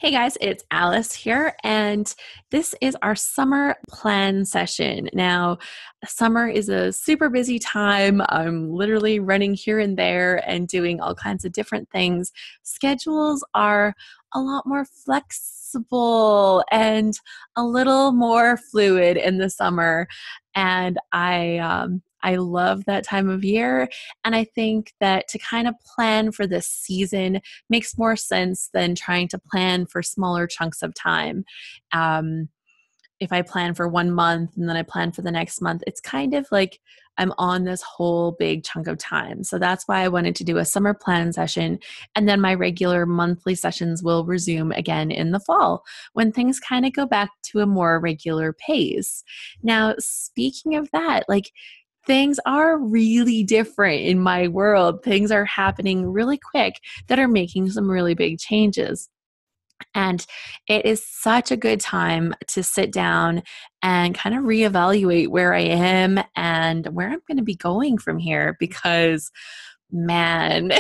Hey guys, it's Alice here, and this is our summer plan session. Now, summer is a super busy time. I'm literally running here and there and doing all kinds of different things. Schedules are a lot more flexible and a little more fluid in the summer, and I love that time of year. And I think that to kind of plan for this season makes more sense than trying to plan for smaller chunks of time. Um, if I plan for 1 month and then I plan for the next month, it's kind of like I'm on this whole big chunk of time. So that's why I wanted to do a summer plan session. And then my regular monthly sessions will resume again in the fall when things kind of go back to a more regular pace. Now, speaking of that, things are really different in my world. Things are happening really quick that are making some really big changes. And it is such a good time to sit down and kind of reevaluate where I am and where I'm going to be going from here because, man,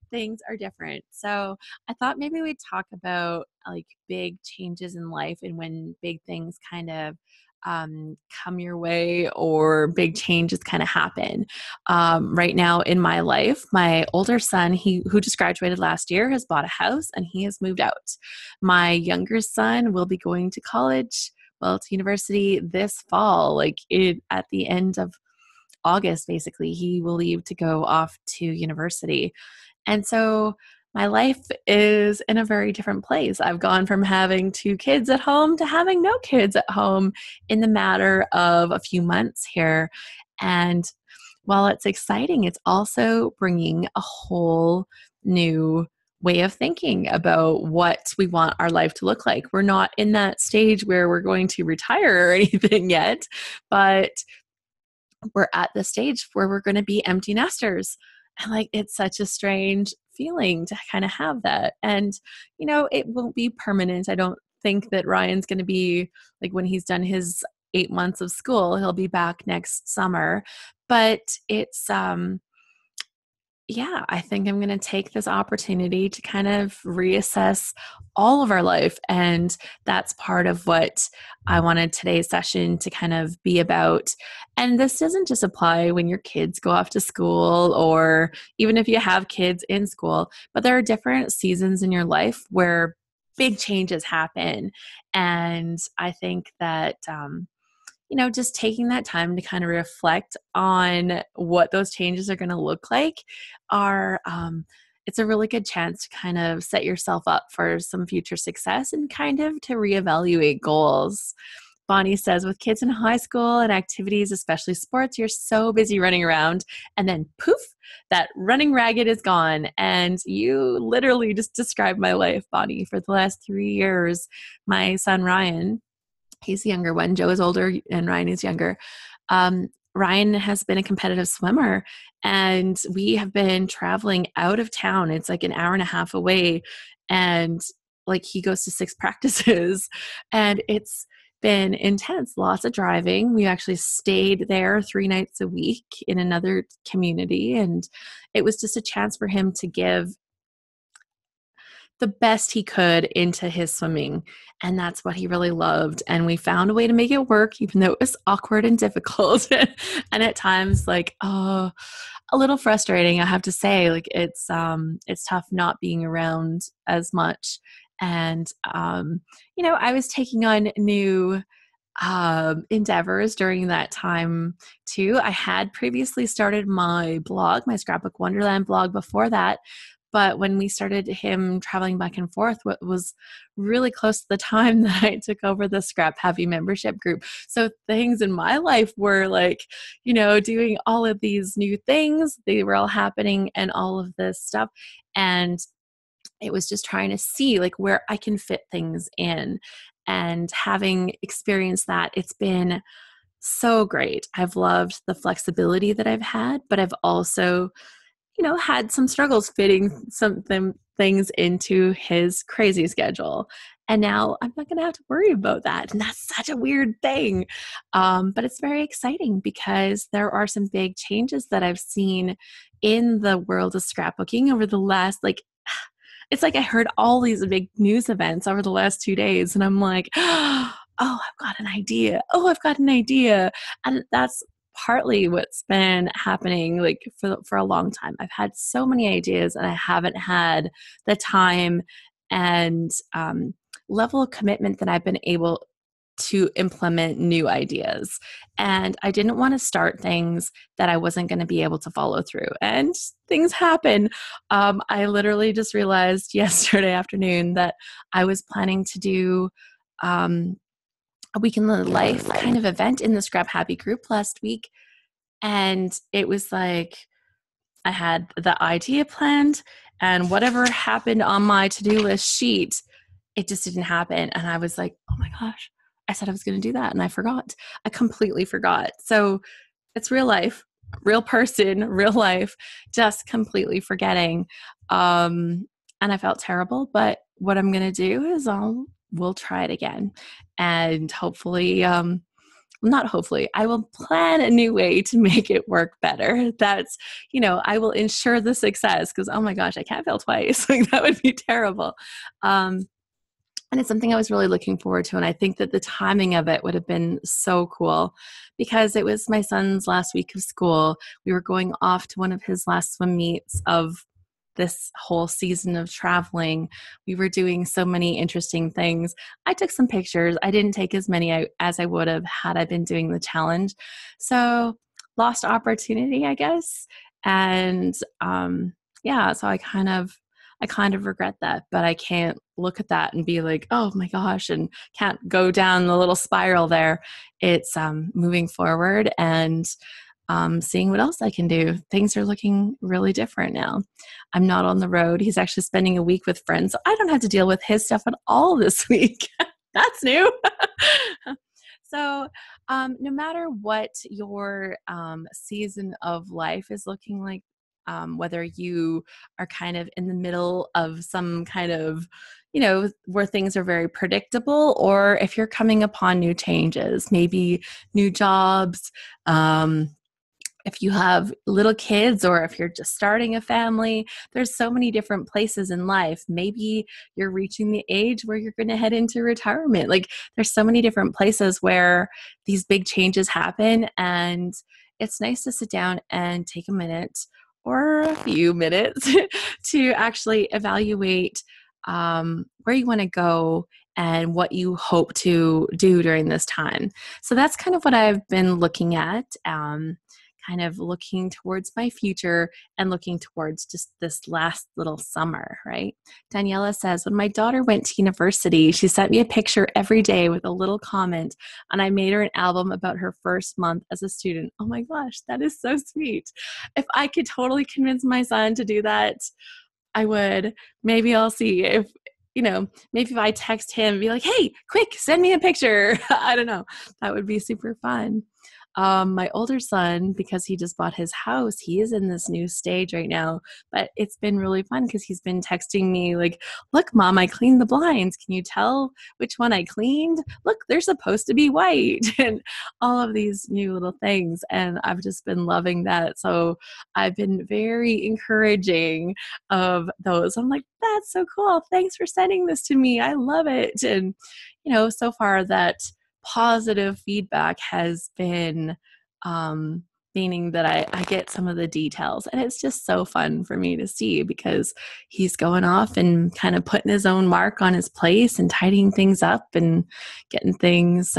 things are different. So I thought maybe we'd talk about like big changes in life and when big things kind of come your way or big changes kind of happen. Right now in my life, my older son, who just graduated last year, has bought a house and he has moved out. My younger son will be going to college, well, to university this fall, at the end of August, basically, he will leave to go off to university. And so my life is in a very different place. I've gone from having two kids at home to having no kids at home in the matter of a few months here. And while it's exciting, it's also bringing a whole new way of thinking about what we want our life to look like. We're not in that stage where we're going to retire or anything yet, but we're at the stage where we're going to be empty nesters. And it's such a strange feeling to kind of have that. And, it won't be permanent. I don't think that Ryan's going to be when he's done his 8 months of school, he'll be back next summer. But yeah, I think I'm going to take this opportunity to kind of reassess all of our life. And that's part of what I wanted today's session to kind of be about. And this doesn't just apply when your kids go off to school or even if you have kids in school, but there are different seasons in your life where big changes happen. And I think that, just taking that time to kind of reflect on what those changes are going to look like are it's a really good chance to kind of set yourself up for some future success and kind of to reevaluate goals. Bonnie says, with kids in high school and activities, especially sports, you're so busy running around, and then poof, that running ragged is gone. And you literally just described my life, Bonnie, for the last 3 years. My son, Ryan, he's the younger one. Joe is older and Ryan is younger. Ryan has been a competitive swimmer and we have been traveling out of town. It's like an hour and a half away. And he goes to 6 practices and it's been intense, lots of driving. We actually stayed there 3 nights a week in another community. And it was just a chance for him to give the best he could into his swimming. And that's what he really loved. And we found a way to make it work, even though it was awkward and difficult. And at times, a little frustrating, I have to say. It's tough not being around as much. And I was taking on new endeavors during that time too. I had previously started my blog, my Scrapbook Wonderland blog before that, but when we started him traveling back and forth, what was really close to the time that I took over the Scrap Happy membership group. So things in my life were doing all of these new things. They were all happening and all of this stuff. And it was just trying to see where I can fit things in. And having experienced that, it's been so great. I've loved the flexibility that I've had, but I've also had some struggles fitting some things into his crazy schedule. And now I'm not going to have to worry about that. And that's such a weird thing. But it's very exciting because there are some big changes that I've seen in the world of scrapbooking over the last it's like I heard all these big news events over the last 2 days, and I'm like, oh, I've got an idea. Oh, I've got an idea. And that's partly what's been happening like for a long time. I've had so many ideas and I haven't had the time and level of commitment that I've been able to implement new ideas. And I didn't want to start things that I wasn't going to be able to follow through. And things happen. I literally just realized yesterday afternoon that I was planning to do a Week in the Life kind of event in the Scrap Happy group last week. And it was like I had the idea planned, and whatever happened on my to-do list sheet, it just didn't happen. And I was like, oh my gosh, I said I was going to do that and I forgot. I completely forgot. So it's real life, real person, real life, just completely forgetting. And I felt terrible, but what I'm going to do is we'll try it again. And hopefully, not hopefully, I will plan a new way to make it work better. That's, I will ensure the success because, oh my gosh, I can't fail twice. Like that would be terrible. And it's something I was really looking forward to. And I think that the timing of it would have been so cool because it was my son's last week of school. We were going off to one of his last swim meets of this whole season of traveling. We were doing so many interesting things. I took some pictures. I didn't take as many as I would have had I been doing the challenge. So lost opportunity, I guess. And yeah, so I kind of regret that, but I can't look at that and be like, oh my gosh, and can't go down the little spiral there. It's moving forward and seeing what else I can do. Things are looking really different now. I'm not on the road. He's actually spending a week with friends, so I don't have to deal with his stuff at all this week. That's new. So, no matter what your season of life is looking like, whether you are kind of in the middle of some kind of, where things are very predictable, or if you're coming upon new changes, maybe new jobs, if you have little kids or if you're just starting a family, there's so many different places in life. Maybe you're reaching the age where you're going to head into retirement. Like there's so many different places where these big changes happen. And it's nice to sit down and take a minute or a few minutes to actually evaluate where you want to go and what you hope to do during this time. So that's kind of what I've been looking at. Kind of looking towards my future and looking towards just this last little summer, right? Daniela says, when my daughter went to university, she sent me a picture every day with a little comment, and I made her an album about her first month as a student. Oh my gosh, that is so sweet. If I could totally convince my son to do that, I would. Maybe I'll see if, maybe if I text him and be like, hey, quick, send me a picture. I don't know. That would be super fun. My older son, because he just bought his house, he is in this new stage right now, but it's been really fun because he's been texting me like, look, mom, I cleaned the blinds. Can you tell which one I cleaned? Look, they're supposed to be white and all of these new little things. And I've just been loving that. So I've been very encouraging of those. I'm like, that's so cool. Thanks for sending this to me. I love it. And, so far that positive feedback has been meaning that I get some of the details, and it's just so fun for me to see because he's going off and kind of putting his own mark on his place and tidying things up and getting things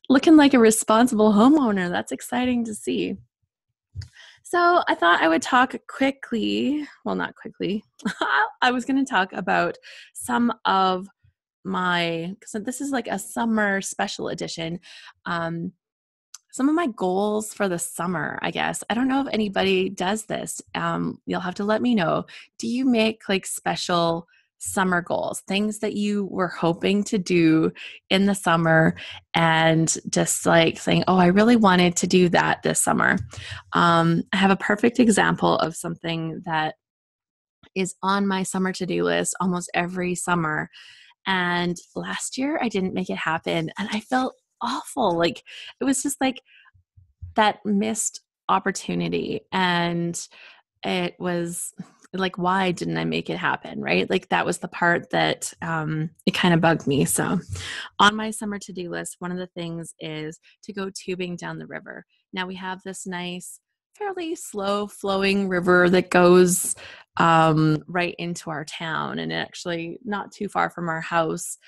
looking like a responsible homeowner. That's exciting to see. So I thought I would talk quickly, well, not quickly. I was going to talk about some of because this is like a summer special edition. Some of my goals for the summer, I guess. I don't know if anybody does this. You'll have to let me know. Do you make like special summer goals, things that you were hoping to do in the summer and just like saying, oh, I really wanted to do that this summer? I have a perfect example of something that is on my summer to-do list almost every summer. And last year I didn't make it happen and I felt awful. Like it was just like that missed opportunity. And it was like, why didn't I make it happen? Right. Like that was the part that it kind of bugged me. So on my summer to-do list, one of the things is to go tubing down the river. Now we have this nice, fairly slow flowing river that goes right into our town, and actually not too far from our house.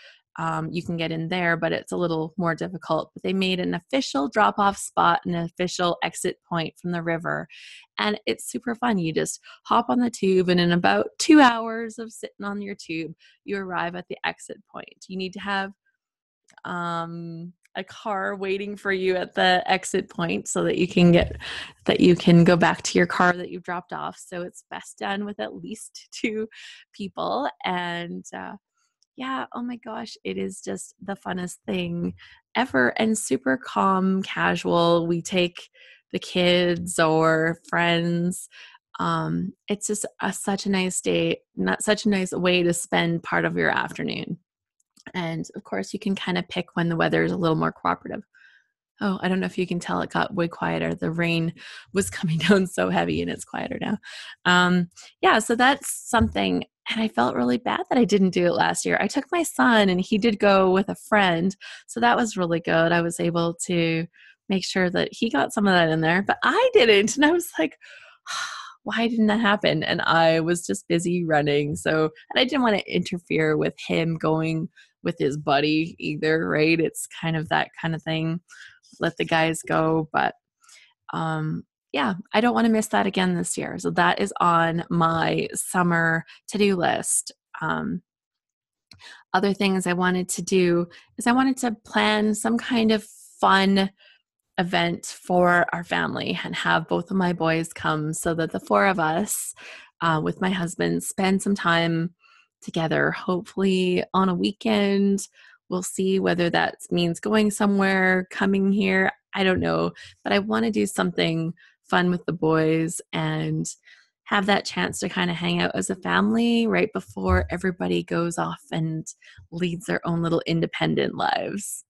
You can get in there, but it's a little more difficult. But they made an official drop-off spot, an official exit point from the river. And it's super fun. You just hop on the tube, and in about 2 hours of sitting on your tube, you arrive at the exit point. You need to have a car waiting for you at the exit point so that you can go back to your car that you dropped off. So it's best done with at least two people. And yeah, oh my gosh, it is just the funnest thing ever, and super calm, casual. We take the kids or friends. It's just such a nice day, not such a nice way to spend part of your afternoon. And of course, you can kind of pick when the weather is a little more cooperative. Oh, I don't know if you can tell, it got way quieter. The rain was coming down so heavy, and it's quieter now. Yeah, so that's something. And I felt really bad that I didn't do it last year. I took my son, and he did go with a friend. So that was really good. I was able to make sure that he got some of that in there, but I didn't. And I was like, why didn't that happen? And I was just busy running. So, and I didn't want to interfere with him going with his buddy either, right? It's kind of that kind of thing. Let the guys go. But yeah, I don't want to miss that again this year. So that is on my summer to-do list. Other things I wanted to do is I wanted to plan some kind of fun event for our family and have both of my boys come so that the four of us with my husband spend some time together, hopefully on a weekend. We'll see whether that means going somewhere, coming here. I don't know, but I want to do something fun with the boys and have that chance to kind of hang out as a family right before everybody goes off and leads their own little independent lives.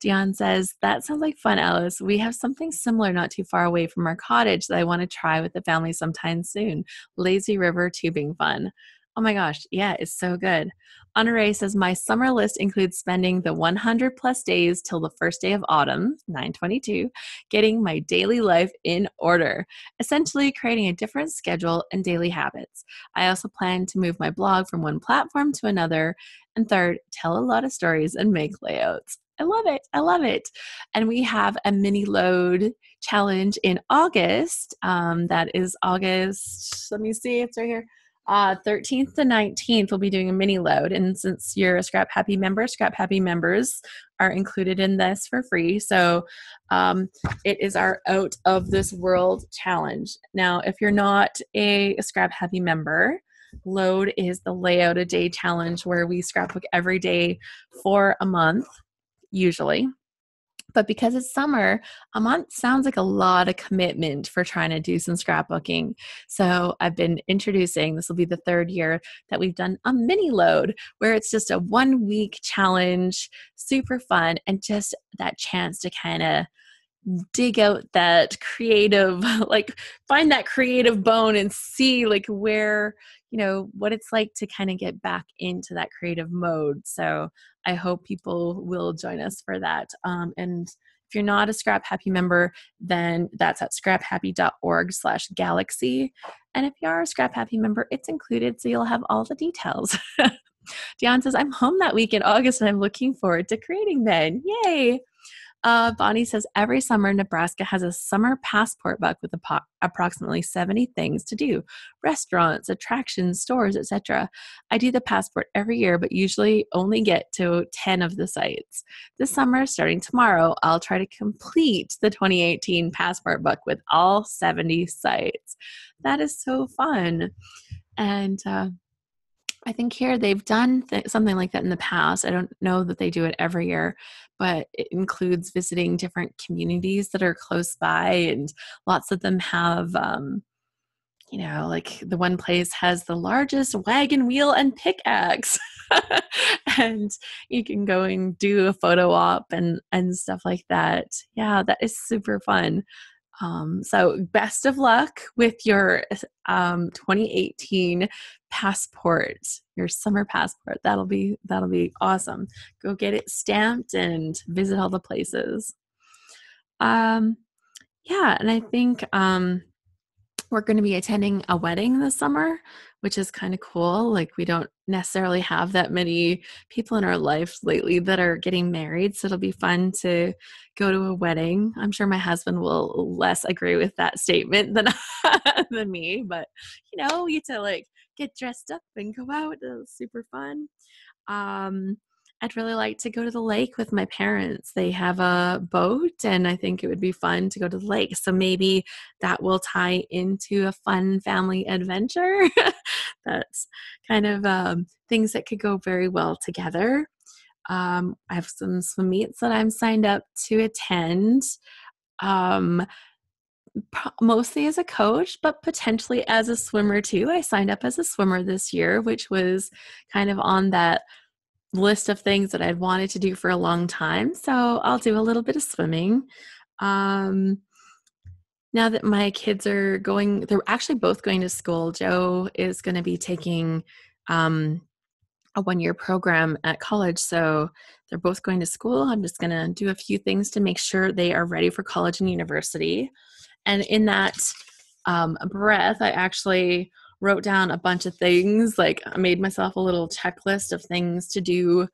Dion says, that sounds like fun, Alice. We have something similar not too far away from our cottage that I want to try with the family sometime soon. Lazy River tubing fun. Oh my gosh. Yeah, it's so good. Honore says, my summer list includes spending the 100 plus days till the first day of autumn, 9/22, getting my daily life in order, essentially creating a different schedule and daily habits. I also plan to move my blog from one platform to another. And third, tell a lot of stories and make layouts. I love it. I love it. And we have a mini load challenge in August. That is August, let me see, it's right here. 13th to 19th, we'll be doing a mini load. And since you're a Scrap Happy member, Scrap Happy members are included in this for free. So it is our Out of This World challenge. Now, if you're not a Scrap Happy member, Load is the layout a day challenge where we scrapbook every day for a month, usually. But because it's summer, a month sounds like a lot of commitment for trying to do some scrapbooking. So I've been introducing, this will be the third year that we've done a mini load where it's just a 1 week challenge, super fun, and just that chance to kind of dig out that creative, like find that creative bone and see like where, what it's like to kind of get back into that creative mode. So I hope people will join us for that. And if you're not a Scrap Happy member, then that's at scraphappy.org/galaxy. And if you are a Scrap Happy member, it's included, so you'll have all the details. Dion says, I'm home that week in August and I'm looking forward to creating then. Yay! Bonnie says, every summer, Nebraska has a summer passport book with approximately 70 things to do. Restaurants, attractions, stores, etc. I do the passport every year, but usually only get to 10 of the sites. This summer, starting tomorrow, I'll try to complete the 2018 passport book with all 70 sites. That is so fun. And I think here they've done something like that in the past. I don't know that they do it every year, but it includes visiting different communities that are close by, and lots of them have, like the one place has the largest wagon wheel and pickaxe. And you can go and do a photo op and stuff like that. Yeah, that is super fun. So best of luck with your 2018 passport, your summer passport. That'll be awesome. Go get it stamped and visit all the places. Um, yeah, and I think we're going to be attending a wedding this summer, which is kind of cool. Like, we don't necessarily have that many people in our life lately that are getting married. So it'll be fun to go to a wedding. I'm sure my husband will less agree with that statement than, than me, but we get to like get dressed up and go out. It's super fun. Um, I'd really like to go to the lake with my parents. They have a boat, and I think it would be fun to go to the lake. So maybe that will tie into a fun family adventure. That's kind of things that could go very well together. I have some swim meets that I'm signed up to attend. Um, Mostly as a coach, but potentially as a swimmer too. I signed up as a swimmer this year, which was kind of on that list of things that I'd wanted to do for a long time. So I'll do a little bit of swimming. Um, Now that my kids are going, they're actually both going to school. Joe is going to be taking um, a 1-year program at college. So they're both going to school. I'm just going to do a few things to make sure they are ready for college and university. And in that breath, I actually wrote down a bunch of things. Like, I made myself a little checklist of things to do,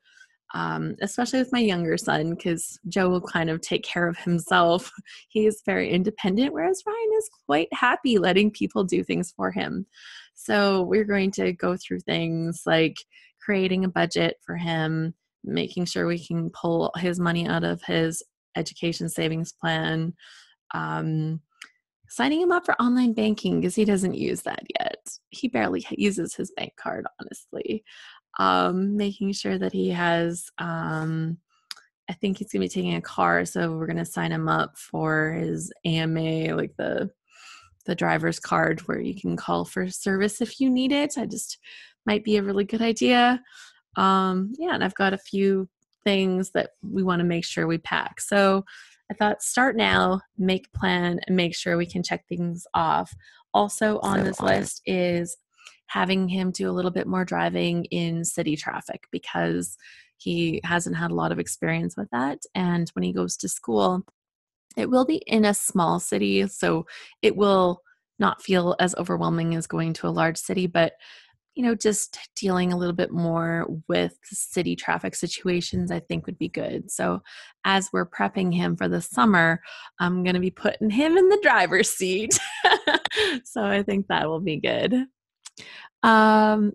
especially with my younger son, because Joe will kind of take care of himself. He is very independent, whereas Ryan is quite happy letting people do things for him. So we're going to go through things like creating a budget for him, making sure we can pull his money out of his education savings plan, um, signing him up for online banking because he doesn't use that yet. He barely uses his bank card, honestly. Making sure that he has, I think he's going to be taking a car, so we're going to sign him up for his AMA, like the driver's card where you can call for service if you need it. I just might be a really good idea. Yeah, and I've got a few things that we want to make sure we pack. So I thought start now, make a plan, and make sure we can check things off. Also on this list is having him do a little bit more driving in city traffic because he hasn't had a lot of experience with that. And when he goes to school, it will be in a small city, so it will not feel as overwhelming as going to a large city, but just dealing a little bit more with city traffic situations, I think would be good. So as we're prepping him for the summer, I'm going to be putting him in the driver's seat. So I think that will be good. Um,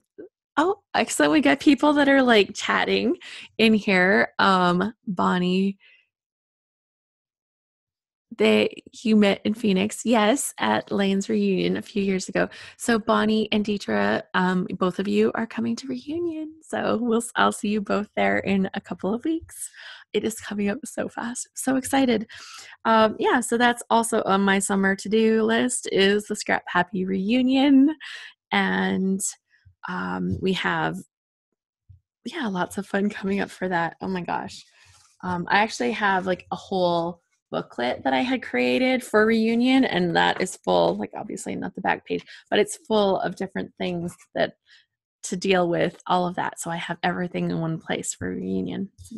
oh, excellent. We got people that are like chatting in here. Bonnie, you met in Phoenix, yes, at Lane's reunion a few years ago. So Bonnie and Deetra, both of you are coming to reunion. So I'll see you both there in a couple of weeks. It is coming up so fast. So excited. Yeah, so that's also on my summer to-do list is the Scrap Happy reunion. And we have, yeah, lots of fun coming up for that. Oh my gosh. I actually have like a whole booklet that I had created for reunion, and that is full, like obviously not the back page, but it's full of different things that to deal with all of that. So I have everything in one place for reunion. So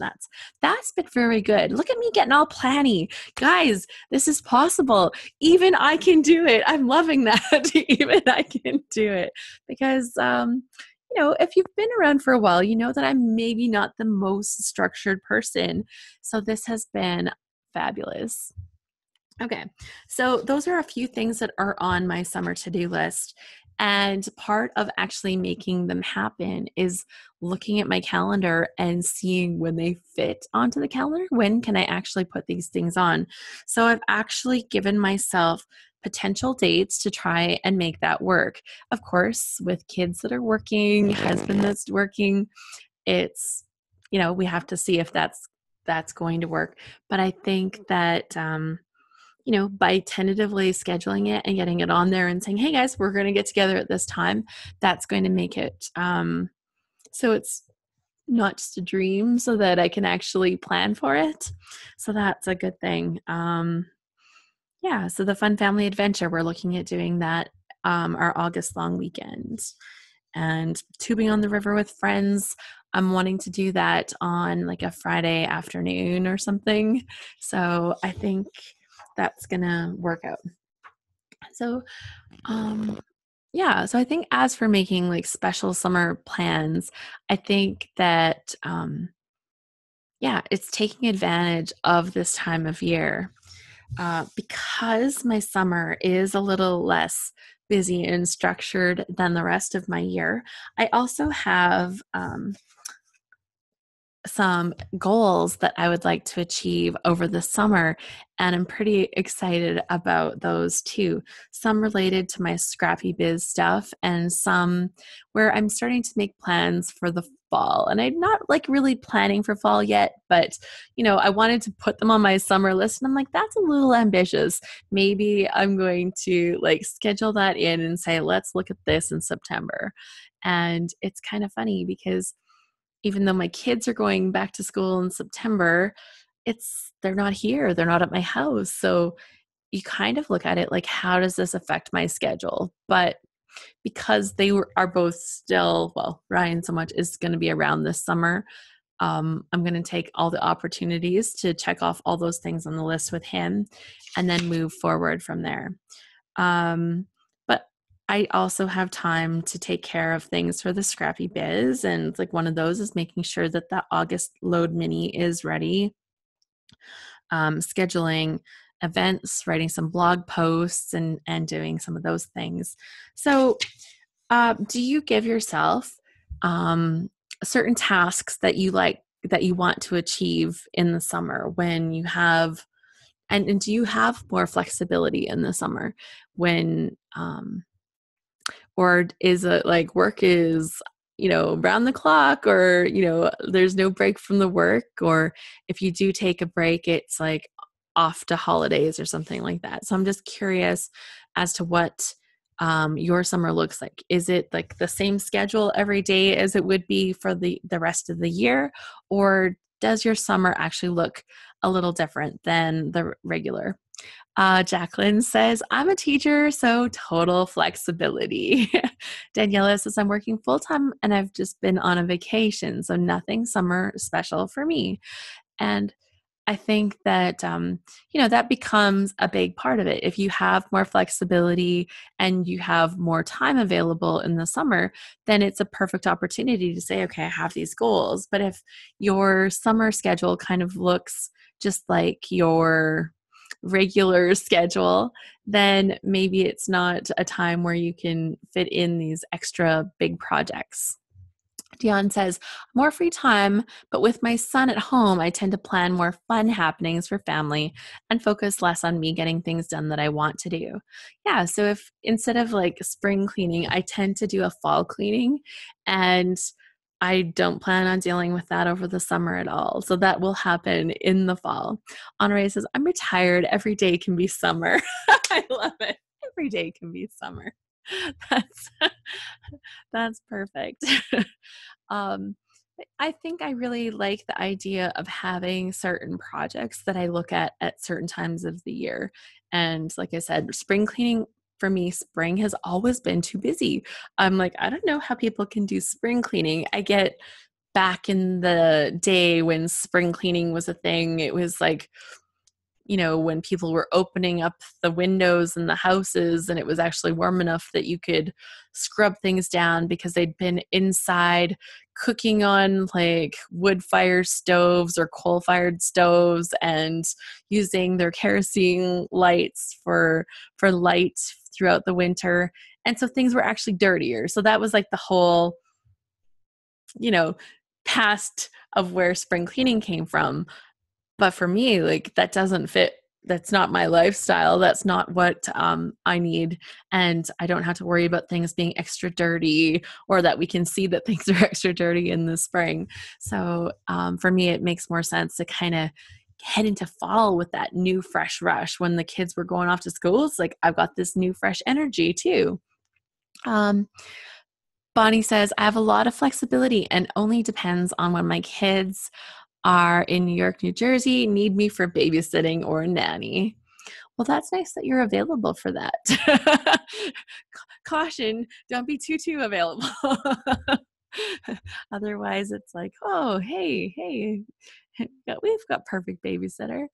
that's been very good. Look at me getting all planny. Guys, this is possible. Even I can do it. I'm loving that. Even I can do it because if you've been around for a while, you know that I'm maybe not the most structured person. So this has been fabulous. Okay, so those are a few things that are on my summer to-do list. And part of actually making them happen is looking at my calendar and seeing when they fit onto the calendar. When can I actually put these things on? So I've actually given myself potential dates to try and make that work. Of course, with kids that are working, husband that's working, it's, we have to see if that's going to work. But I think that by tentatively scheduling it and getting it on there and saying, hey guys, we're going to get together at this time, that's going to make it so it's not just a dream, so that I can actually plan for it. So that's a good thing. Yeah, so the Fun Family Adventure, we're looking at doing that our August long weekend. And tubing on the river with friends, I'm wanting to do that on like a Friday afternoon or something. So I think that's gonna work out. So um yeah, so I think as for making like special summer plans, I think that yeah, it's taking advantage of this time of year. Because my summer is a little less busy and structured than the rest of my year, I also have some goals that I would like to achieve over the summer, and I'm pretty excited about those too. Some related to my Scrappy Biz stuff, and some where I'm starting to make plans for the fall. And I'm not like really planning for fall yet, but I wanted to put them on my summer list, and I'm like, that's a little ambitious. Maybe I'm going to like schedule that in and say, let's look at this in September. And it's kind of funny because even though my kids are going back to school in September, they're not here. They're not at my house. So you kind of look at it like, how does this affect my schedule? But because are both still, well, Ryan so much is going to be around this summer. I'm going to take all the opportunities to check off all those things on the list with him and then move forward from there. But I also have time to take care of things for the Scrappy Biz. And like one of those is making sure that the August Load Mini is ready, scheduling events, writing some blog posts, and doing some of those things. So, do you give yourself certain tasks that you want to achieve in the summer when you have and do you have more flexibility in the summer when or is it like work is round the clock, or there's no break from the work, or if you do take a break it's like off to holidays or something like that. So I'm just curious as to what your summer looks like. Is it like the same schedule every day as it would be for the rest of the year, or does your summer actually look a little different than the regular? Jacqueline says, I'm a teacher, so total flexibility. Daniela says, I'm working full time and I've just been on a vacation, so nothing summer special for me. And I think that, that becomes a big part of it. If you have more flexibility and you have more time available in the summer, then it's a perfect opportunity to say, okay, I have these goals. But if your summer schedule kind of looks just like your regular schedule, then maybe it's not a time where you can fit in these extra big projects. Dion says, more free time, but with my son at home, I tend to plan more fun happenings for family and focus less on me getting things done that I want to do. Yeah, so if instead of like spring cleaning, I tend to do a fall cleaning, and I don't plan on dealing with that over the summer at all. So that will happen in the fall. Honore says, I'm retired. Every day can be summer. I love it. Every day can be summer. That's that's perfect. um, I think I really like the idea of having certain projects that I look at certain times of the year. And like I said, spring cleaning for me, spring has always been too busy. I'm like, I don't know how people can do spring cleaning. I get back in the day when spring cleaning was a thing, it was like, when people were opening up the windows in the houses and it was actually warm enough that you could scrub things down because they'd been inside cooking on like wood fire stoves or coal fired stoves and using their kerosene lights for light throughout the winter. And so things were actually dirtier. So that was like the whole, past of where spring cleaning came from. But for me, like that doesn't fit. That's not my lifestyle. That's not what I need. And I don't have to worry about things being extra dirty, or that we can see that things are extra dirty in the spring. So for me, it makes more sense to kind of head into fall with that new fresh rush. When the kids were going off to school, it's like I've got this new fresh energy too. Bonnie says, I have a lot of flexibility and only depends on when my kids are in New York, New Jersey, need me for babysitting or nanny. Well, that's nice that you're available for that. Caution, don't be too available. Otherwise, it's like, oh, hey, we've got perfect babysitter.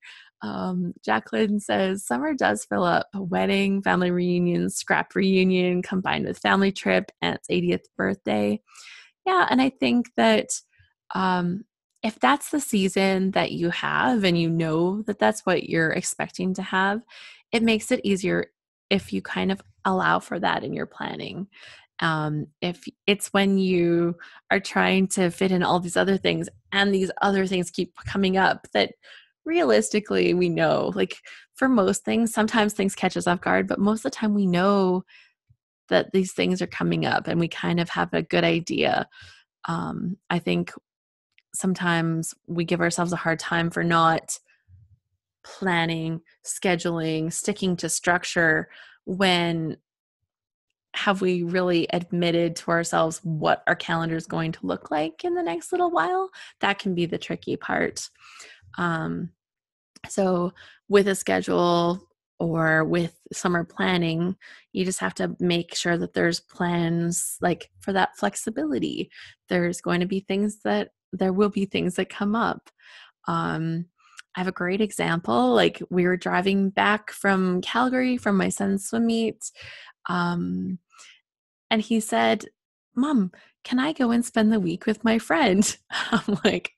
Jacqueline says summer does fill up. A wedding, family reunion, scrap reunion combined with family trip, aunt's 80th birthday. Yeah, and I think that um, if that's the season that you have and you know that that's what you're expecting to have, it makes it easier if you kind of allow for that in your planning. If it's when you are trying to fit in all these other things and these other things keep coming up that realistically we know, like for most things, sometimes things catch us off guard, but most of the time we know that these things are coming up and we kind of have a good idea. I think sometimes we give ourselves a hard time for not planning, scheduling, sticking to structure when have we really admitted to ourselves what our calendar is going to look like in the next little while? That can be the tricky part. Um, so, with a schedule or with summer planning, you just have to make sure that there's plans like for that flexibility. There's going to be things that there will be things that come up. Um, I have a great example. Like we were driving back from Calgary from my son's swim meet. Um, and he said, Mom, can I go and spend the week with my friend? I'm like,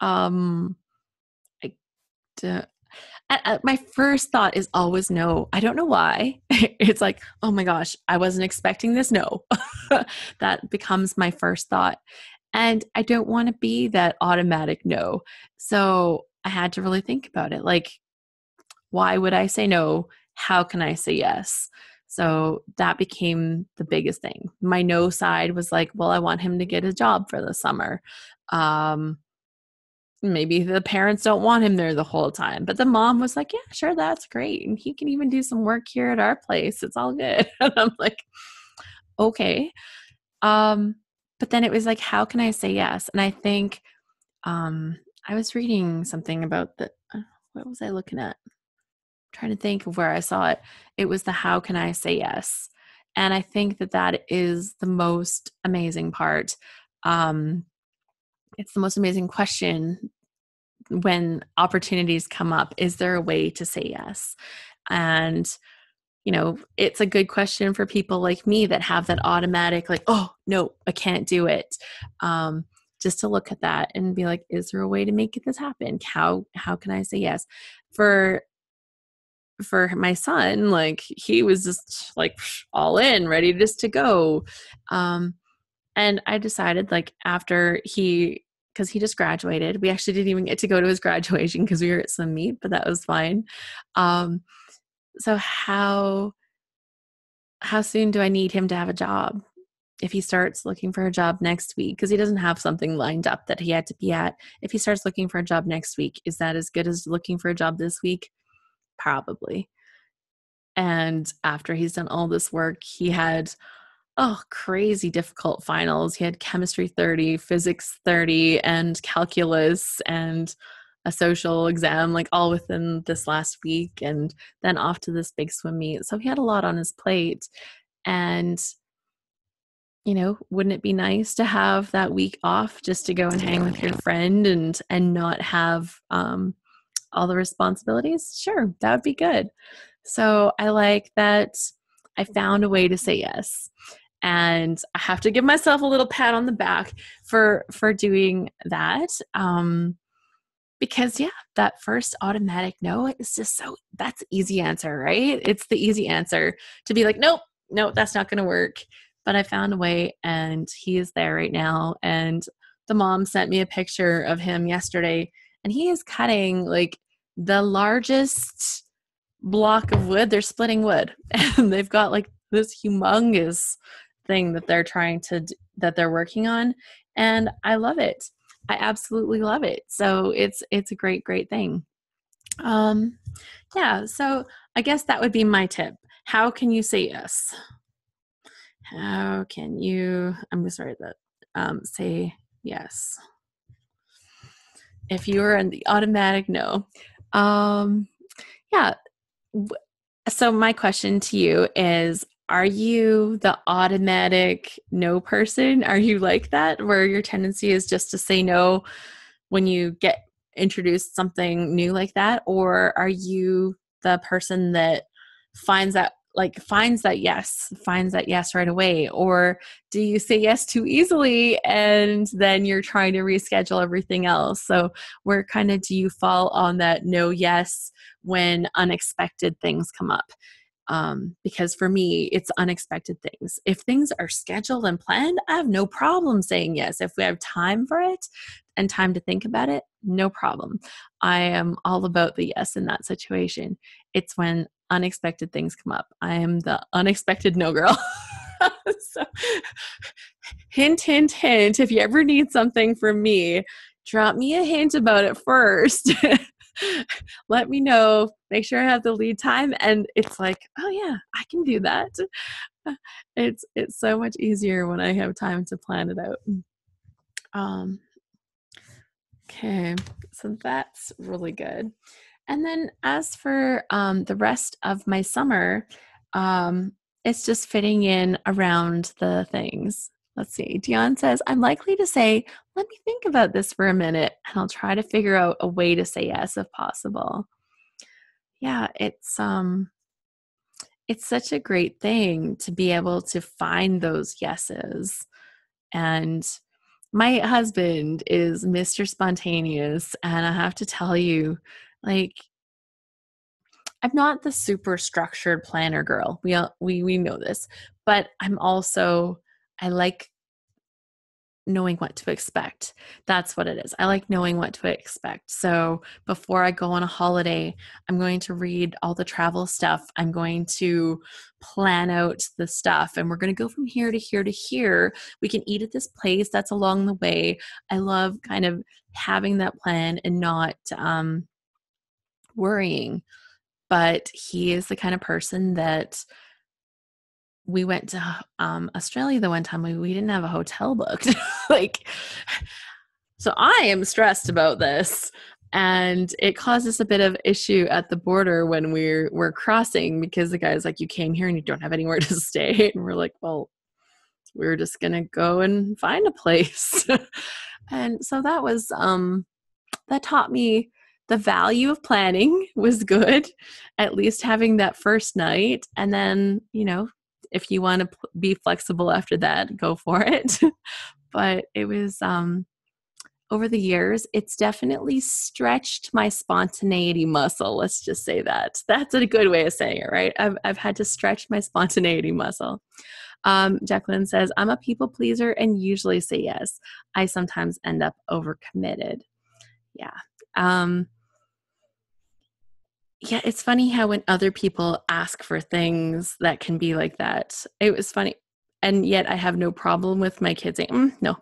um, I, d- my first thought is always no. I don't know why. It's like, oh my gosh, I wasn't expecting this. No. That becomes my first thought. And I don't want to be that automatic no. So I had to really think about it. Like, why would I say no? How can I say yes? So that became the biggest thing. My no side was like, well, I want him to get a job for the summer. Um, Maybe the parents don't want him there the whole time, but the mom was like, yeah, sure, that's great. And he can even do some work here at our place. It's all good. And I'm like, okay. Um, but then it was like, how can I say yes? And I think I was reading something about the, what was I looking at? Trying to think of where I saw it. It was the how can I say yes? And I think that that is the most amazing part. Um, it's the most amazing question when opportunities come up. Is there a way to say yes? And it's a good question for people like me that have that automatic, like, oh, no, I can't do it. Just to look at that and be like, is there a way to make this happen? How can I say yes? For my son, like he was just like all in, ready just to go. And I decided like after because he just graduated, we actually didn't even get to go to his graduation because we were at some meet, but that was fine. Um, so how soon do I need him to have a job? If he starts looking for a job next week, because he doesn't have something lined up that he had to be at. If he starts looking for a job next week, is that as good as looking for a job this week? Probably. And after he's done all this work, he had crazy difficult finals. He had chemistry 30, physics 30, and calculus and a social exam, like all within this last week, and then off to this big swim meet. So he had a lot on his plate. And, wouldn't it be nice to have that week off just to go and hang with your friend and not have all the responsibilities? Sure, that would be good. So I like that I found a way to say yes. And I have to give myself a little pat on the back for doing that. Because that first automatic no is just that's the easy answer, right? It's the easy answer to be like, nope, that's not going to work. But I found a way and he is there right now. And the mom sent me a picture of him yesterday and he is cutting like the largest block of wood. They're splitting wood and they've got like this humongous thing that that they're working on. And I love it. I absolutely love it. So it's a great thing. Um, yeah. So I guess that would be my tip. How can you say yes? How can you? I'm going to start that. Say yes. If you are in the automatic no. Yeah. So my question to you is, are you the automatic no person? Are you like that, where your tendency is just to say no when you get introduced something new like that? Or are you the person that finds that yes right away? Or do you say yes too easily and then you're trying to reschedule everything else? So where kind of do you fall on that no yes when unexpected things come up? Because for me, it's unexpected things. If things are scheduled and planned, I have no problem saying yes. If we have time for it and time to think about it, no problem. I am all about the yes in that situation. It's when unexpected things come up. I am the unexpected no girl. So, hint, hint, hint. If you ever need something from me, drop me a hint about it first. Let me know. Make sure I have the lead time. And it's like, oh yeah, I can do that. It's so much easier when I have time to plan it out. Um, okay, so that's really good. And then as for the rest of my summer, um, it's just fitting in around the things. Let's see. Dion says, I'm likely to say, let me think about this for a minute, and I'll try to figure out a way to say yes if possible. Yeah, it's such a great thing to be able to find those yeses. And my husband is Mr. Spontaneous, and I have to tell you, like, I'm not the super structured planner girl. We know this, but I like knowing what to expect. That's what it is. I like knowing what to expect. So before I go on a holiday, I'm going to read all the travel stuff. I'm going to plan out the stuff, and we're going to go from here to here to here. We can eat at this place that's along the way. I love kind of having that plan and not worrying. But he is the kind of person that we went to Australia the one time. We didn't have a hotel booked. Like, so I am stressed about this. And it causes a bit of issue at the border when we're crossing, because the guy's like, you came here and you don't have anywhere to stay. And we're like, well, we're just gonna go and find a place. And so that taught me the value of planning was good, at least having that first night. And then, if you want to be flexible after that, go for it. But it was, over the years, it's definitely stretched my spontaneity muscle. Let's just say that. That's a good way of saying it, right? I've had to stretch my spontaneity muscle. Jacqueline says, I'm a people pleaser and usually say yes. I sometimes end up overcommitted. Yeah. Um, yeah, it's funny how when other people ask for things that can be like that. It was funny. And yet I have no problem with my kids saying, no.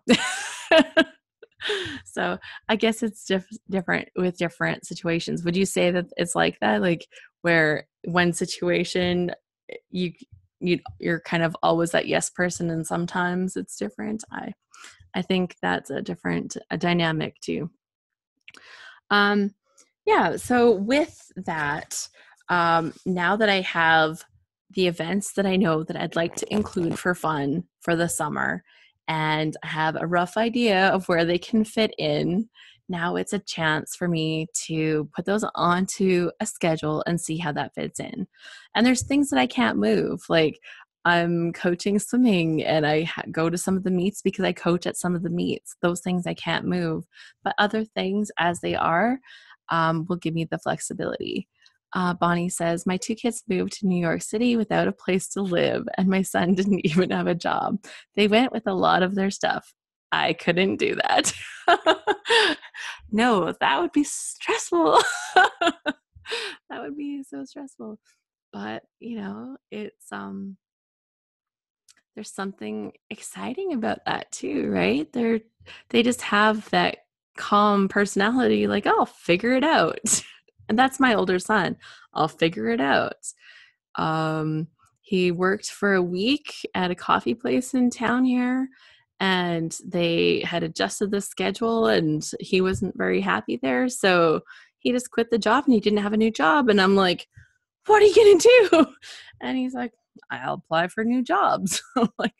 So I guess it's different with different situations. Would you say that it's like that? Like where one situation you're kind of always that yes person, and sometimes it's different. I think that's a dynamic too. Um, yeah, so with that, now that I have the events that I know that I'd like to include for fun for the summer, and I have a rough idea of where they can fit in, now it's a chance for me to put those onto a schedule and see how that fits in. And there's things that I can't move, like I'm coaching swimming and I go to some of the meets because I coach at some of the meets. Those things I can't move, but other things as they are will give me the flexibility. Bonnie says, my two kids moved to New York City without a place to live, and my son didn't even have a job. They went with a lot of their stuff. I couldn't do that. No, that would be stressful. That would be so stressful. But, it's there's something exciting about that too, right? They just have that calm personality, like, oh, I'll figure it out. And that's my older son. I'll figure it out. He worked for a week at a coffee place in town here, and they had adjusted the schedule and he wasn't very happy there. So he just quit the job and he didn't have a new job. And I'm like, what are you going to do? And he's like, I'll apply for new jobs. I'm like,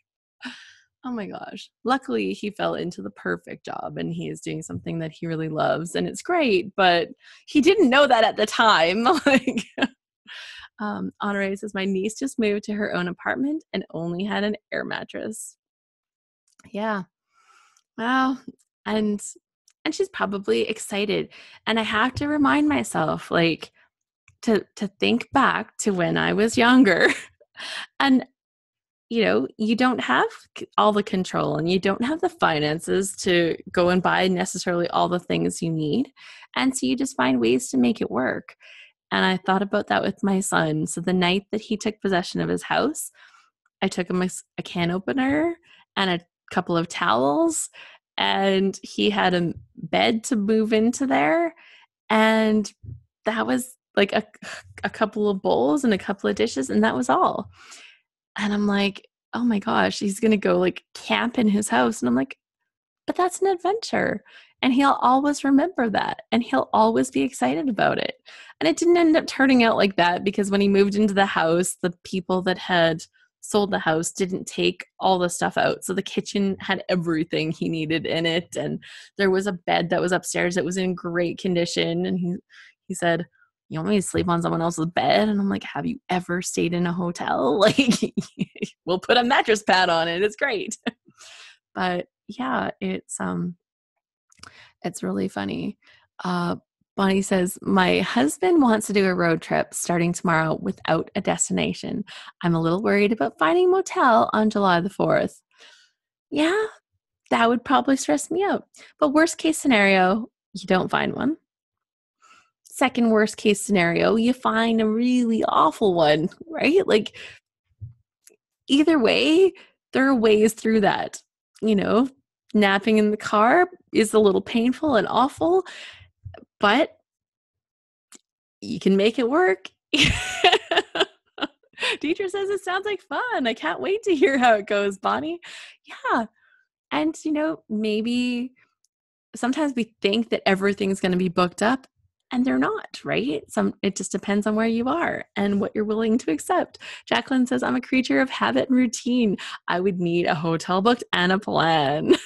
oh my gosh. Luckily, he fell into the perfect job and he is doing something that he really loves and it's great, but he didn't know that at the time. Like, Honore says, my niece just moved to her own apartment and only had an air mattress. Yeah. Wow. And she's probably excited. And I have to remind myself, like, to think back to when I was younger. And you don't have all the control and you don't have the finances to go and buy necessarily all the things you need. And so you just find ways to make it work. And I thought about that with my son. So the night that he took possession of his house, I took him a can opener and a couple of towels, and he had a bed to move into there. And that was like a couple of bowls and a couple of dishes, and that was all. And I'm like, oh my gosh, he's going to go like camp in his house. And I'm like, but that's an adventure. And he'll always remember that. And he'll always be excited about it. And it didn't end up turning out like that because when he moved into the house, the people that had sold the house didn't take all the stuff out. So the kitchen had everything he needed in it. And there was a bed that was upstairs that was in great condition. And he said, you want me to sleep on someone else's bed? And I'm like, have you ever stayed in a hotel? Like, we'll put a mattress pad on it. It's great. But yeah, it's really funny. Bonnie says, my husband wants to do a road trip starting tomorrow without a destination. I'm a little worried about finding a motel on July the 4th. Yeah, that would probably stress me out. But worst case scenario, you don't find one. Second worst case scenario, you find a really awful one, right? Like, either way, there are ways through that. Napping in the car is a little painful and awful, but you can make it work. Deidre says it sounds like fun. I can't wait to hear how it goes, Bonnie. Yeah. And, maybe sometimes we think that everything's going to be booked up and they're not, right? It just depends on where you are and what you're willing to accept. Jacqueline says, I'm a creature of habit and routine. I would need a hotel booked and a plan.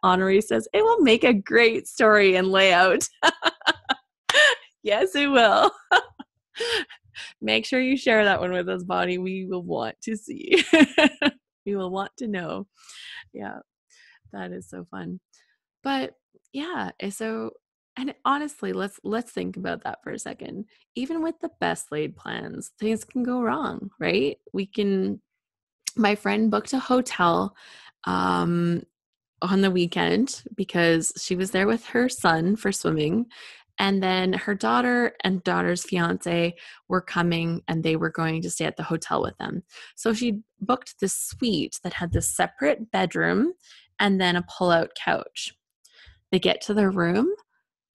Honoree says, it will make a great story and layout. Yes, it will. Make sure you share that one with us, Bonnie. We will want to see. We will want to know. Yeah, that is so fun. But yeah, and honestly, let's think about that for a second. Even with the best laid plans, things can go wrong, right? My friend booked a hotel on the weekend because she was there with her son for swimming. And then her daughter and daughter's fiance were coming and they were going to stay at the hotel with them. So she booked this suite that had this separate bedroom and then a pull-out couch. They get to their room.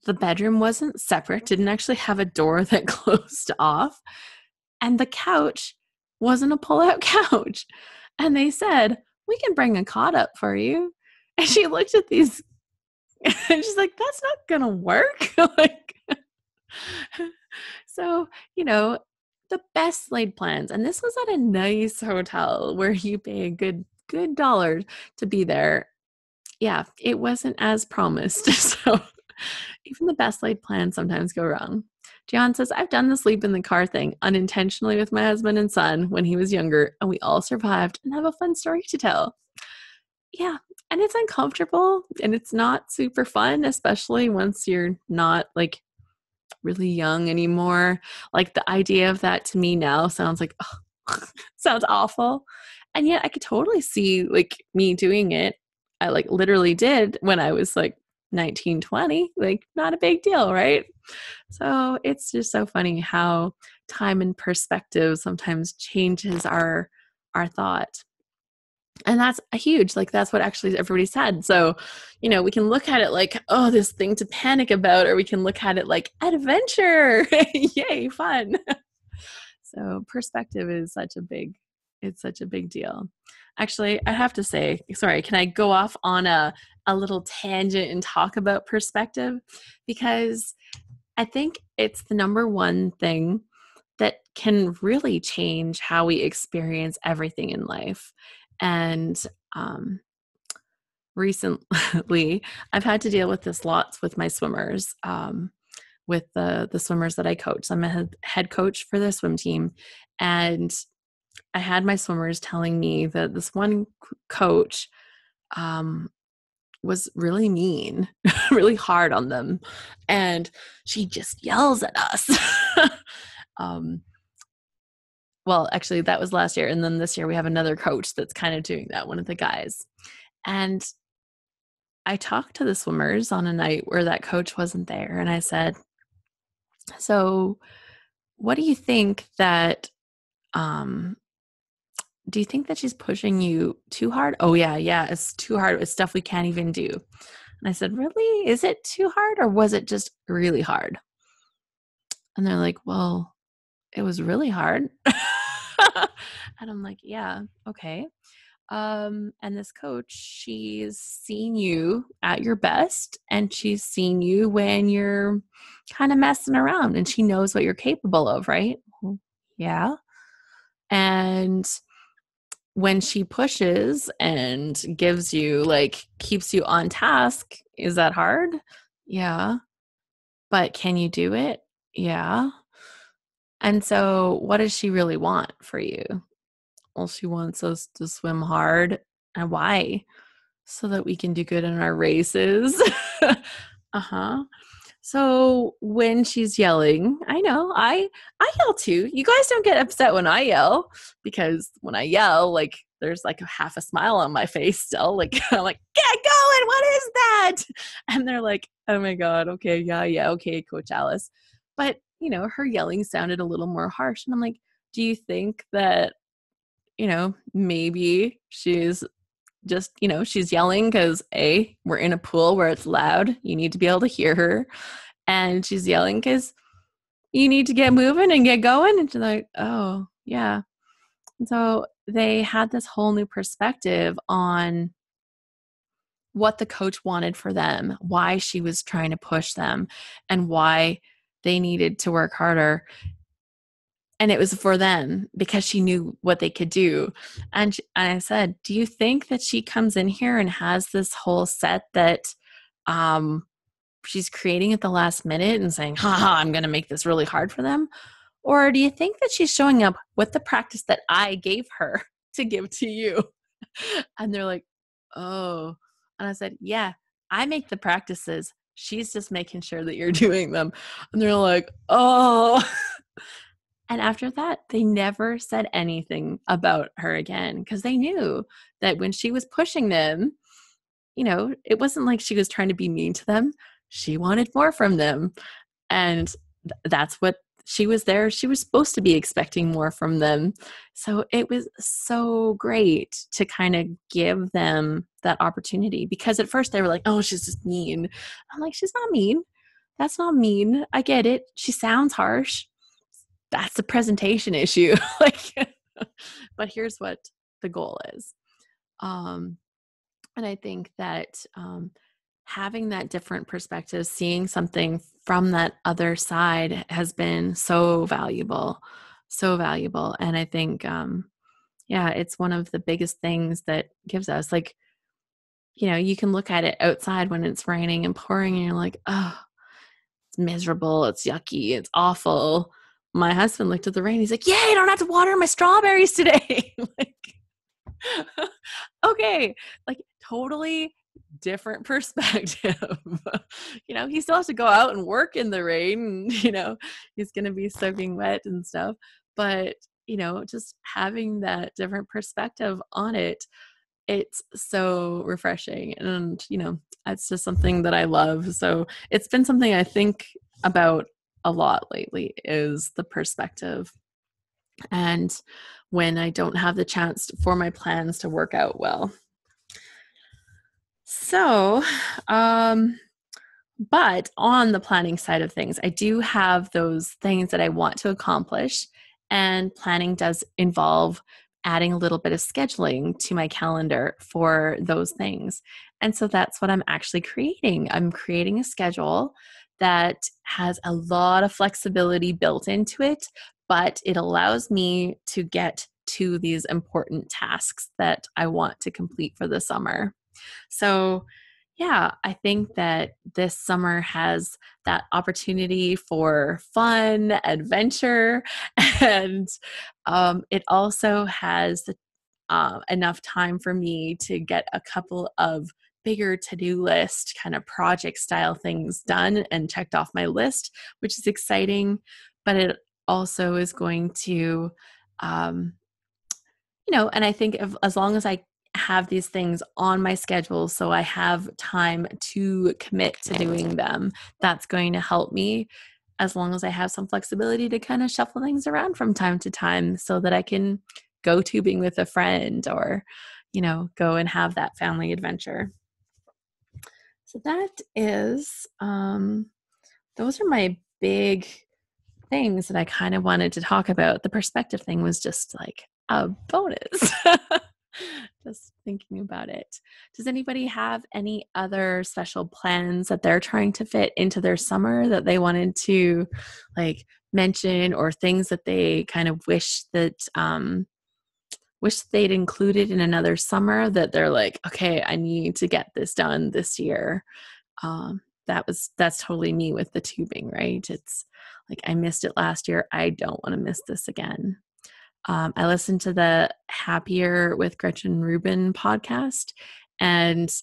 The bedroom wasn't separate, didn't actually have a door that closed off. And the couch wasn't a pull-out couch. And they said, we can bring a cot up for you. And she looked at these and she's like, that's not going to work. So, the best laid plans. And this was at a nice hotel where you pay a good dollar to be there. Yeah, it wasn't as promised. So even the best laid plans sometimes go wrong. John says, I've done the sleep in the car thing unintentionally with my husband and son when he was younger, and we all survived and have a fun story to tell. Yeah, and it's uncomfortable and it's not super fun, especially once you're not like really young anymore. Like the idea of that to me now sounds like, sounds awful. And yet I could totally see like me doing it. I like literally did when I was like 19, 20, like not a big deal, right? So it's just so funny how time and perspective sometimes changes our thought. And that's a huge, like, that's what actually everybody said. So, we can look at it like, oh, this thing to panic about, or we can look at it like adventure. Yay, fun. So perspective is such a big deal. Actually, I have to say, sorry, can I go off on a little tangent and talk about perspective? Because I think it's the number one thing that can really change how we experience everything in life. And recently, I've had to deal with this lots with my swimmers, with the swimmers that I coach. I'm a head coach for the swim team, and I had my swimmers telling me that this one coach was really mean, really hard on them, and she just yells at us. um, well, actually, that was last year, and then this year we have another coach that's kind of doing that, one of the guys. And I talked to the swimmers on a night where that coach wasn't there, and I said, "So, what do you think that do you think that she's pushing you too hard?" "Oh yeah, it's too hard. It's stuff we can't even do." And I said, "Really? Is it too hard, or was it just really hard?" And they're like, "Well, it was really hard." And I'm like, "Yeah, okay." And this coach, she's seen you at your best, and she's seen you when you're kind of messing around, and she knows what you're capable of, right? "Well, yeah." And when she pushes and gives you, like, keeps you on task, is that hard? Yeah. But can you do it? Yeah. And so what does she really want for you? Well, she wants us to swim hard. And why? So that we can do good in our races. Uh-huh. So when she's yelling, I know I yell too. You guys don't get upset when I yell, because when I yell, like, there's like a half a smile on my face still. Like, I'm like, "Get going, what is that?" And they're like, "Oh my God, okay, yeah, okay, Coach Alice." But her yelling sounded a little more harsh. And I'm like, do you think that, maybe she's just, she's yelling because we're in a pool where it's loud. You need to be able to hear her. And she's yelling because you need to get moving and get going. And she's like, "Oh, yeah." And so they had this whole new perspective on what the coach wanted for them, why she was trying to push them, and why they needed to work harder. And it was for them because she knew what they could do. And I said, "Do you think that she comes in here and has this whole set that um, she's creating at the last minute and saying, 'Ha, I'm going to make this really hard for them'? Or do you think that she's showing up with the practice that I gave her to give to you?" And they're like, "Oh." And I said, "Yeah, I make the practices. She's just making sure that you're doing them." And they're like, "Oh." And after that, they never said anything about her again, because they knew that when she was pushing them, it wasn't like she was trying to be mean to them. She wanted more from them. And that's what she was there. She was supposed to be expecting more from them. So it was so great to kind of give them that opportunity, because at first they were like, "Oh, she's just mean." I'm like, "She's not mean. That's not mean. I get it. She sounds harsh. That's the presentation issue." Like, but here's what the goal is. Um, and I think that having that different perspective, seeing something from that other side, has been so valuable, so valuable. And I think, yeah, it's one of the biggest things that gives us, like, you can look at it outside when it's raining and pouring and you're like, "Oh, it's miserable. It's yucky. It's awful." My husband looked at the rain. He's like, "Yay, I don't have to water my strawberries today." Like, okay, like, totally different perspective. He still has to go out and work in the rain, and, he's going to be soaking wet and stuff. But, just having that different perspective on it, it's so refreshing. And, it's just something that I love. So it's been something I think about a lot lately, is the perspective. And when I don't have the chance for my plans to work out well. So, but on the planning side of things, I do have those things that I want to accomplish. And planning does involve adding a little bit of scheduling to my calendar for those things. And so that's what I'm actually creating. I'm creating a schedule that has a lot of flexibility built into it, but it allows me to get to these important tasks that I want to complete for the summer. So, yeah, I think that this summer has that opportunity for fun, adventure, and it also has enough time for me to get a couple of bigger to-do list kind of project style things done and checked off my list, which is exciting. But it also is going to, um, and I think as long as I have these things on my schedule, so I have time to commit to doing them, that's going to help me, as long as I have some flexibility to kind of shuffle things around from time to time so that I can go tubing with a friend or, go and have that family adventure. So that is, those are my big things that I kind of wanted to talk about. The perspective thing was just like a bonus. Just thinking about it. Does anybody have any other special plans that they're trying to fit into their summer that they wanted to like mention, or things that they kind of wish they'd included in another summer that they're like, okay, I need to get this done this year? That's totally me with the tubing, right? It's like, I missed it last year. I don't want to miss this again. I listened to the Happier with Gretchen Rubin podcast, and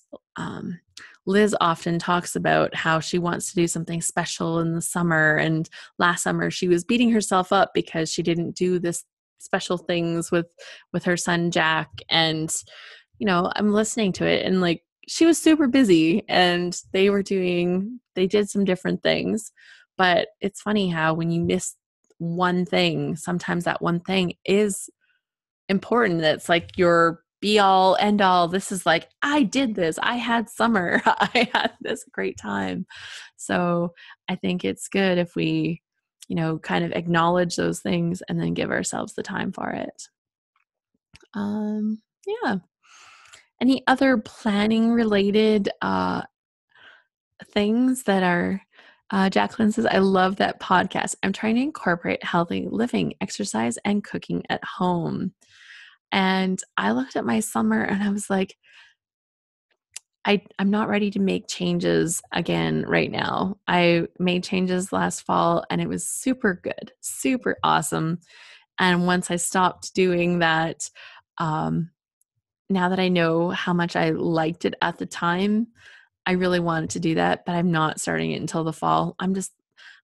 Liz often talks about how she wants to do something special in the summer. And last summer she was beating herself up because she didn't do this special things with her son Jack. And I'm listening to it, and like, she was super busy and they did some different things. But it's funny how when you miss one thing, sometimes that one thing is important. That's like your be all end all. This is like, I did this. I had summer. I had this great time. So I think it's good if we, kind of acknowledge those things and then give ourselves the time for it. Yeah. Any other planning related things that are Jacqueline says, I love that podcast. I'm trying to incorporate healthy living, exercise, and cooking at home. And I looked at my summer and I was like, I'm not ready to make changes again right now. I made changes last fall and it was super good, super awesome. And once I stopped doing that, now that I know how much I liked it at the time, I really wanted to do that, but I'm not starting it until the fall.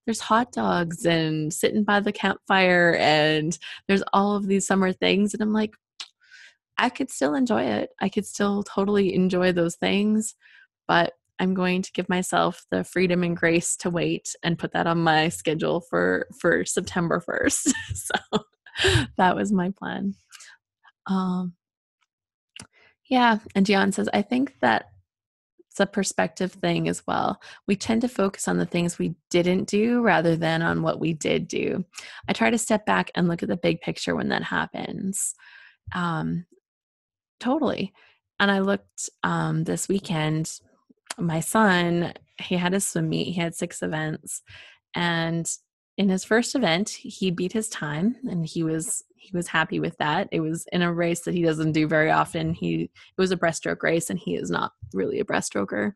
There's hot dogs and sitting by the campfire and there's all of these summer things. And I'm like, I could still enjoy it. I could still totally enjoy those things, but I'm going to give myself the freedom and grace to wait and put that on my schedule for September 1st. So that was my plan. Yeah. And Gian says, I think that it's a perspective thing as well. We tend to focus on the things we didn't do rather than on what we did do. I try to step back and look at the big picture when that happens. Totally. And I looked this weekend, my son, he had a swim meet. He had 6 events. And in his first event, he beat his time and he was happy with that. It was in a race that he doesn't do very often. It was a breaststroke race and he is not really a breaststroker.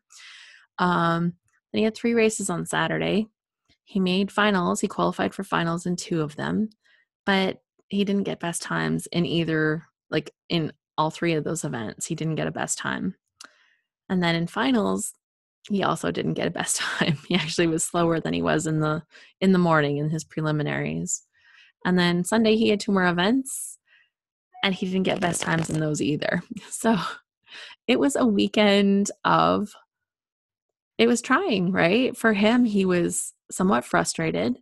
Then he had 3 races on Saturday. He made finals. He qualified for finals in 2 of them, but he didn't get best times in in all 3 of those events. He didn't get a best time. And then in finals, he also didn't get a best time. He actually was slower than he was in the morning in his preliminaries. And then Sunday he had 2 more events and he didn't get best times in those either. So it was a weekend it was trying, right? For him, he was somewhat frustrated,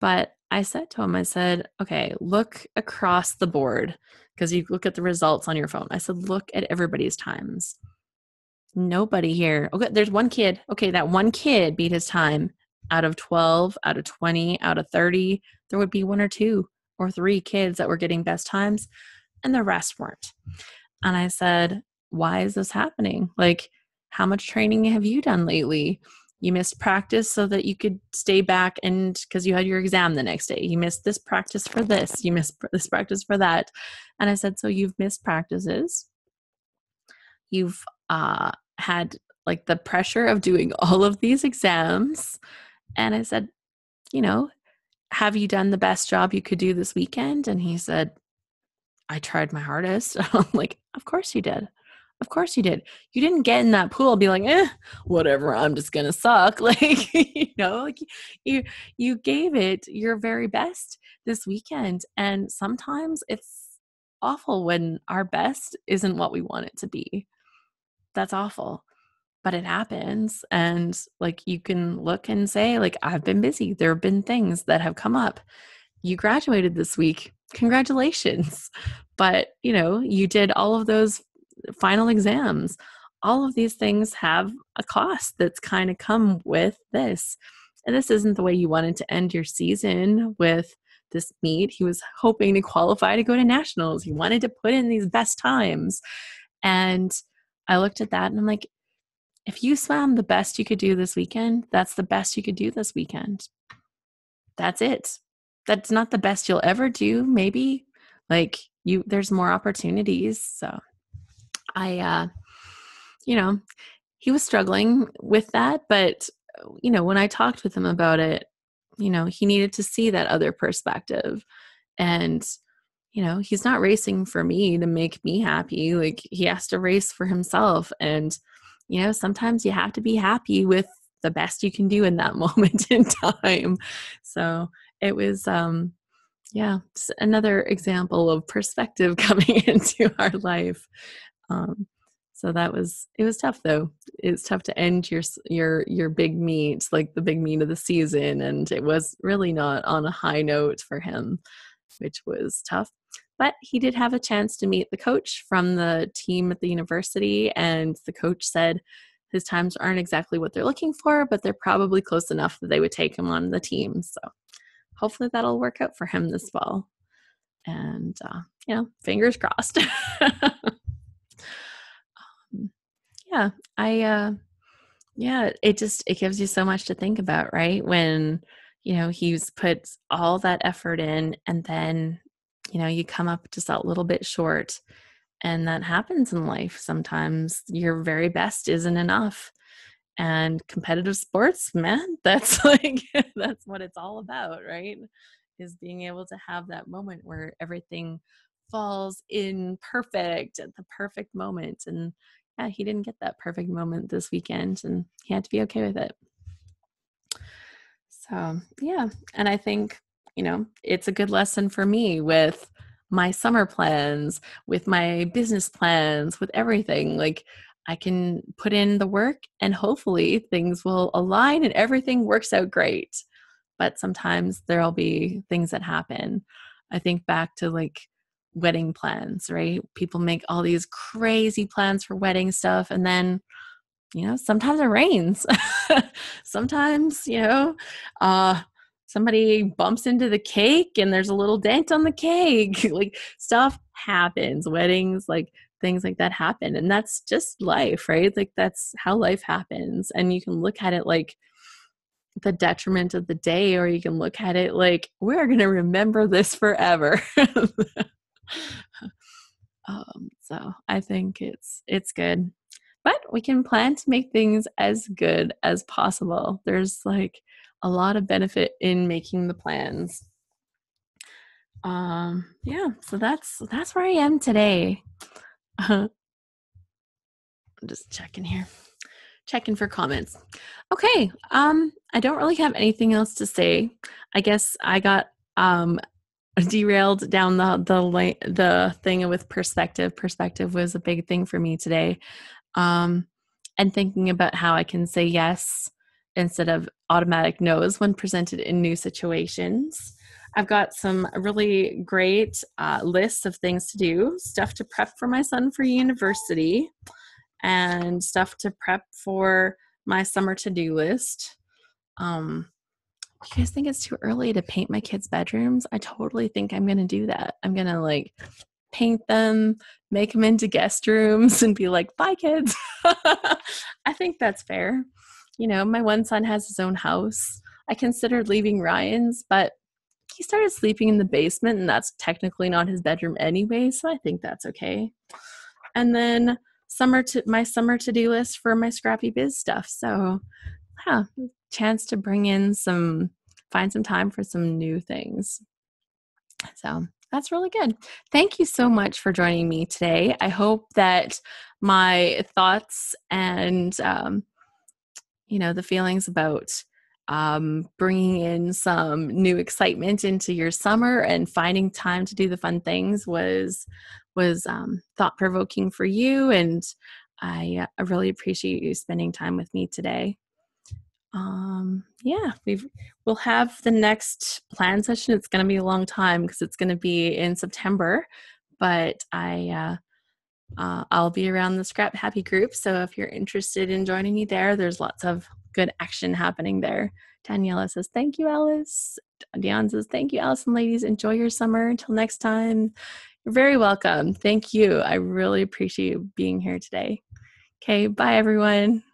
but I said to him, I said, okay, look across the board, because you look at the results on your phone. I said, look at everybody's times. Nobody here. Okay, there's one kid. Okay, that one kid beat his time. Out of 12, out of 20, out of 30, there would be 1 or 2 or 3 kids that were getting best times, and the rest weren't. And I said, why is this happening? Like, how much training have you done lately? You missed practice so that you could stay back and because you had your exam the next day. You missed this practice for this. You missed this practice for that. And I said, so you've missed practices. You've had like the pressure of doing all of these exams. And I said, you know, have you done the best job you could do this weekend? And he said, I tried my hardest. I'm like, of course you did. Of course you did. You didn't get in that pool and be like, whatever, I'm just gonna suck. Like, like you gave it your very best this weekend. And sometimes it's awful when our best isn't what we want it to be. That's awful. But it happens. And like you can look and say, like, I've been busy. There have been things that have come up. You graduated this week. Congratulations. But, you did all of those final exams. All of these things have a cost that's kind of come with this. And this isn't the way you wanted to end your season with this meet. He was hoping to qualify to go to nationals. He wanted to put in these best times. And I looked at that and I'm like, if you swam the best you could do this weekend, that's the best you could do this weekend. That's it. That's not the best you'll ever do. Maybe there's more opportunities. So he was struggling with that, but when I talked with him about it, he needed to see that other perspective. And he's not racing for me to make me happy. Like he has to race for himself. And sometimes you have to be happy with the best you can do in that moment in time. So it was just another example of perspective coming into our life. So it was tough though. It's tough to end your big meet, like the big meet of the season. And it was really not on a high note for him, which was tough. But he did have a chance to meet the coach from the team at the university. And the coach said his times aren't exactly what they're looking for, but they're probably close enough that they would take him on the team. So hopefully that'll work out for him this fall. And, fingers crossed. It gives you so much to think about, right? When, he's put all that effort in and then, you come up just a little bit short. And that happens in life. Sometimes your very best isn't enough. And competitive sports, man, that's that's what it's all about, right? Is being able to have that moment where everything falls in perfect at the perfect moment. And he didn't get that perfect moment this weekend and he had to be okay with it. So, and I think, it's a good lesson for me with my summer plans, with my business plans, with everything. Like I can put in the work and hopefully things will align and everything works out great. But sometimes there'll be things that happen. I think back to like wedding plans, right? People make all these crazy plans for wedding stuff and then sometimes it rains. Sometimes, somebody bumps into the cake and there's a little dent on the cake. Like stuff happens, weddings, like things like that happen. And that's just life, right? Like that's how life happens. And you can look at it like the detriment of the day, or you can look at it like we're going to remember this forever. So I think it's good. But we can plan to make things as good as possible. There's like a lot of benefit in making the plans. So that's where I am today. I'm just checking for comments. Okay. I don't really have anything else to say. I guess I got derailed down the thing with perspective. Perspective was a big thing for me today. And thinking about how I can say yes instead of automatic no's when presented in new situations. I've got some really great lists of things to do, stuff to prep for my son for university, and stuff to prep for my summer to-do list. You guys think it's too early to paint my kids' bedrooms? I totally think I'm going to do that. I'm going to paint them, make them into guest rooms and be like, bye kids. I think that's fair. My one son has his own house. I considered leaving Ryan's, but he started sleeping in the basement, and that's technically not his bedroom anyway, so I think that's okay. And then my summer to-do list for my Scrappy Biz stuff. So, yeah, chance to find some time for some new things. So that's really good. Thank you so much for joining me today. I hope that my thoughts and the feelings about bringing in some new excitement into your summer and finding time to do the fun things was thought provoking for you, and I really appreciate you spending time with me today. Yeah, we'll have the next plan session. It's going to be a long time because it's going to be in September, but I'll be around the Scrap Happy group. So if you're interested in joining me there, there's lots of good action happening there. Daniela says, thank you, Alice. Dion says, thank you, Alice and ladies. Enjoy your summer. Until next time. You're very welcome. Thank you. I really appreciate you being here today. Okay, bye everyone.